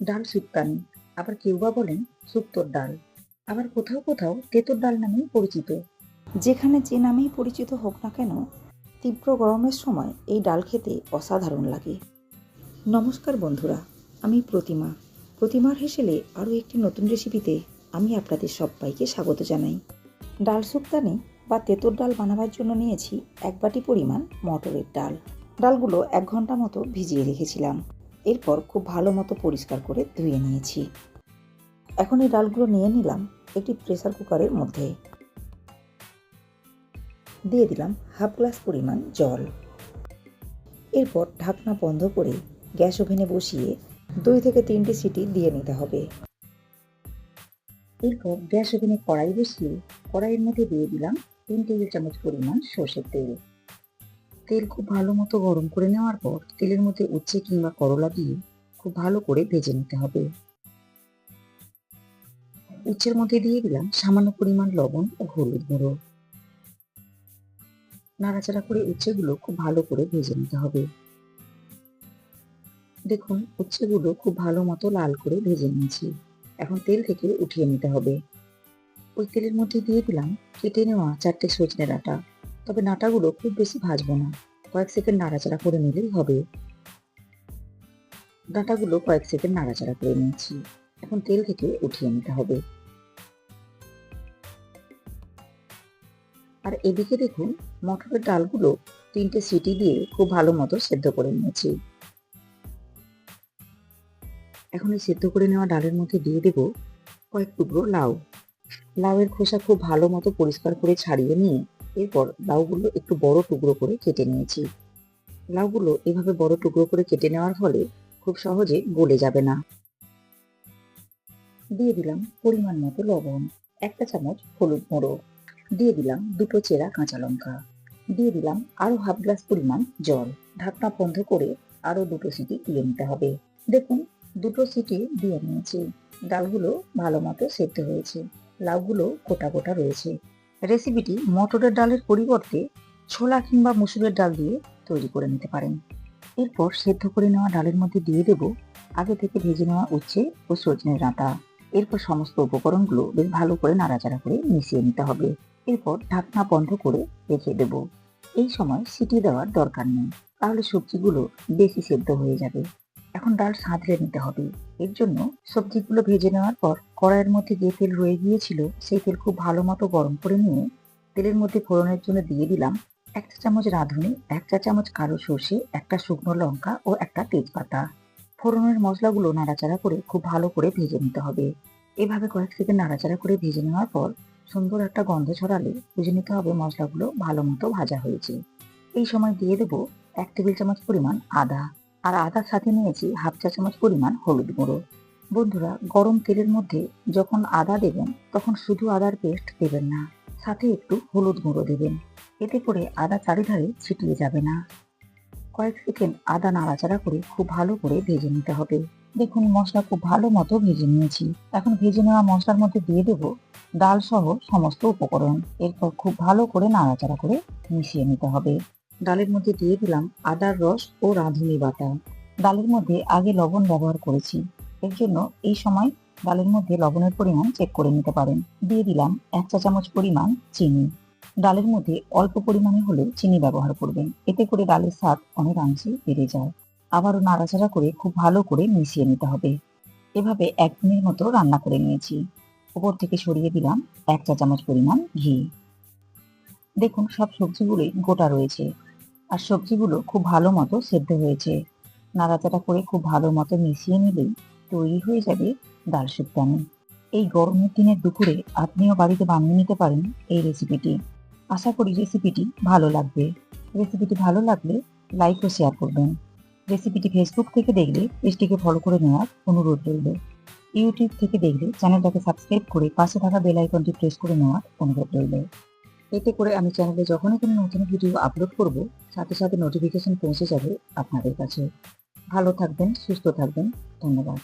ডাল শুক্তানি, আবার কেউ বা বলেন শুক্তোর ডাল, আবার কোথাও কোথাও তেঁতুর ডাল নামেই পরিচিত। যেখানে যে নামেই পরিচিত হোক না কেন, তীব্র গরমের সময় এই ডাল খেতে অসাধারণ লাগে। নমস্কার বন্ধুরা, আমি প্রতিমার হেসেলে আরও একটি নতুন রেসিপিতে আমি আপনাদের সবাইকে স্বাগত জানাই। ডাল শুক্তানি বা তেঁতুর ডাল বানাবার জন্য নিয়েছি 1 বাটি পরিমাণ মটরের ডাল। ডালগুলো 1 ঘন্টা মতো ভিজিয়ে রেখেছিলাম। এরপর খুব ভালো মতো পরিষ্কার করে ধুয়ে নিয়েছি। এখন এই ডালগুলো নিয়ে নিলাম একটি প্রেসার কুকারের মধ্যে। দিয়ে দিলাম হাফ গ্লাস পরিমাণ জল। এরপর ঢাকনা বন্ধ করে গ্যাস ওভেনে বসিয়ে 2 থেকে 3টে সিটি দিয়ে নিতে হবে। এরপর গ্যাস ওভেনে কড়াই বসিয়ে কড়াইয়ের মধ্যে দিয়ে দিলাম 3 টেবিল চামচ পরিমাণ সর্ষের তেল। তেল খুব ভালো মতো গরম করে নেওয়ার পর তেলের মধ্যে উচ্ছে কিংবা করলা দিয়ে খুব ভালো করে ভেজে নিতে হবে। উচ্ছের মধ্যে দিয়ে দিলাম সামান্য পরিমাণ লবণ ও হলুদ গুঁড়ো। নাড়াচাড়া করে উচ্ছেগুলো খুব ভালো করে ভেজে নিতে হবে। দেখুন উচ্ছেগুলো খুব ভালো মতো লাল করে ভেজে নিয়েছি। এখন তেল থেকে উঠিয়ে নিতে হবে। ওই তেলের মধ্যে দিয়ে দিলাম কেটে নেওয়া 4টে সজনে ডাঁটা। তবে ডাঁটাগুলো খুব বেশি ভাজবো না, কয়েক সেকেন্ড নাড়াচাড়া করে নিলেই হবে। ডাঁটাগুলো কয়েক সেকেন্ড নাড়াচাড়া করে নিয়েছি। এখন তেল থেকে উঠিয়ে নিতে হবে। আর এদিকে দেখুন মটরের ডালগুলো 3টে সিটি দিয়ে খুব ভালো মতো সেদ্ধ করে নিয়েছি। এখন এই সেদ্ধ করে নেওয়া ডালের মধ্যে দিয়ে দেব কয়েক টুকরো লাউ। লাউয়ের খোসা খুব ভালো মতো পরিষ্কার করে ছাড়িয়ে নিয়ে এরপর লাউগুলো একটু বড় টুকরো করে কেটে নিয়েছি। লাউগুলো এভাবে বড় টুকরো করে কেটে নেওয়ার ফলে খুব সহজে গলে যাবে না। দিয়ে দিলাম পরিমাণ মতো লবণ, 1টা চামচ হলুদ গুঁড়ো, দিয়ে দিলাম 2টো চেরা কাঁচা লঙ্কা, দিয়ে দিলাম আরো হাফ গ্লাস পরিমাণ জল। ঢাকনা বন্ধ করে আরো 2টো সিটি দিয়ে নিতে হবে। দেখুন 2টো সিটি দিয়ে নিয়েছি। ডালগুলো ভালো মতো সেদ্ধ হয়েছে, লাউগুলো গোটা গোটা রয়েছে। রেসিপিটি মটরের ডালের পরিবর্তে ছোলা কিংবা মসুরের ডাল দিয়ে তৈরি করে নিতে পারেন। এরপর সেদ্ধ করে নেওয়া ডালের মধ্যে দিয়ে দেব আগে থেকে ভেজে নেওয়া উচ্ছে ও সজনের ডাঁটা। এরপর সমস্ত উপকরণগুলো বেশ ভালো করে নাড়াচাড়া করে মিশিয়ে নিতে হবে। এরপর ঢাকনা বন্ধ করে রেখে দেব। এই সময় সিটি দেওয়ার দরকার নেই, তাহলে সবজিগুলো বেশি সেদ্ধ হয়ে যাবে। এখন ডাল সাঁতলে নিতে হবে। এর জন্য সবজিগুলো ভেজে নেওয়ার পর কড়াইয়ের মধ্যে যে তেল রয়ে গিয়েছিল সেই তেল খুব ভালো মতো গরম করে নিয়ে তেলের মধ্যে ফোড়নের জন্য দিয়ে দিলাম 1 চা চামচ রাঁধুনি, 1 চা চামচ কালো সর্ষে, 1টা শুকনো লঙ্কা ও 1টা তেজপাতা। ফোড়নের মশলাগুলো নাড়াচাড়া করে খুব ভালো করে ভেজে নিতে হবে। এভাবে কয়েক সেকেন্ড নাড়াচাড়া করে ভেজে নেওয়ার পর সুন্দর একটা গন্ধ ছড়ালে বুঝে নিতে হবে মশলাগুলো ভালো মতো ভাজা হয়েছে। এই সময় দিয়ে দেব 1 টেবিল চামচ পরিমাণ আদা, আর আদার সাথে নিয়েছি হাফ চা চামচ পরিমাণ হলুদ গুঁড়ো। বন্ধুরা, গরম তেলের মধ্যে যখন আদা দেবেন তখন শুধু আদার পেস্ট দেবেন না, সাথে একটু হলুদ গুঁড়ো দেবেন। এতে করে আদা চারিধারে ছিটিয়ে যাবে না। কয়েক সেকেন্ড আদা নাড়াচাড়া করে খুব ভালো করে ভেজে নিতে হবে। দেখুন মশলা খুব ভালো মতো ভেজে নিয়েছি। এখন ভেজে নেওয়া মশলার মধ্যে দিয়ে দেব ডাল সহ সমস্ত উপকরণ। এরপর খুব ভালো করে নাড়াচাড়া করে মিশিয়ে নিতে হবে। ডালের মধ্যে দিয়ে দিলাম আদার রস ও রাঁধুনি বাটা। ডালের মধ্যে আগে লবণ ব্যবহার করেছি, এর জন্য এই সময় ডালের মধ্যে লবণের পরিমাণ চেক করে নিতে পারেন। দিয়ে দিলাম 1 চা চামচ পরিমাণ চিনি। ডালের মধ্যে অল্প পরিমাণে হলেও চিনি ব্যবহার করবেন, এতে করে ডালের স্বাদ অনেকাংশে বেড়ে যায়। আবারও নাড়াচাড়া করে খুব ভালো করে মিশিয়ে নিতে হবে। এভাবে 1 মিনিট মতো রান্না করে নিয়েছি। উপর থেকে সরিয়ে দিলাম 1 চা চামচ পরিমাণ ঘি। দেখুন সব সবজিগুলোই গোটা রয়েছে, আর সবজিগুলো খুব ভালো মতো সেদ্ধ হয়েছে। নাড়াচাড়া করে খুব ভালো মতো মিশিয়ে নিলেই তৈরি হয়ে যাবে ডাল শুক্তানি। এই গরমের দিনের দুপুরে আপনিও বাড়িতে বানিয়ে নিতে পারেন এই রেসিপিটি। আশা করি রেসিপিটি ভালো লাগবে। রেসিপিটি ভালো লাগলে লাইক ও শেয়ার করবেন। রেসিপিটি ফেসবুক থেকে দেখলে পেজটিকে ফলো করে নেওয়ার অনুরোধ রইল। ইউটিউব থেকে দেখলে চ্যানেলটাকে সাবস্ক্রাইব করে পাশে থাকা বেল আইকনটি প্রেস করে নেওয়ার অনুরোধ রইল। এতে করে আমি চ্যানেলে যখনই কোনো নতুন ভিডিও আপলোড করব সাথে সাথে নোটিফিকেশন পৌঁছে যাবে আপনাদের কাছে। ভালো থাকবেন, সুস্থ থাকবেন। ধন্যবাদ।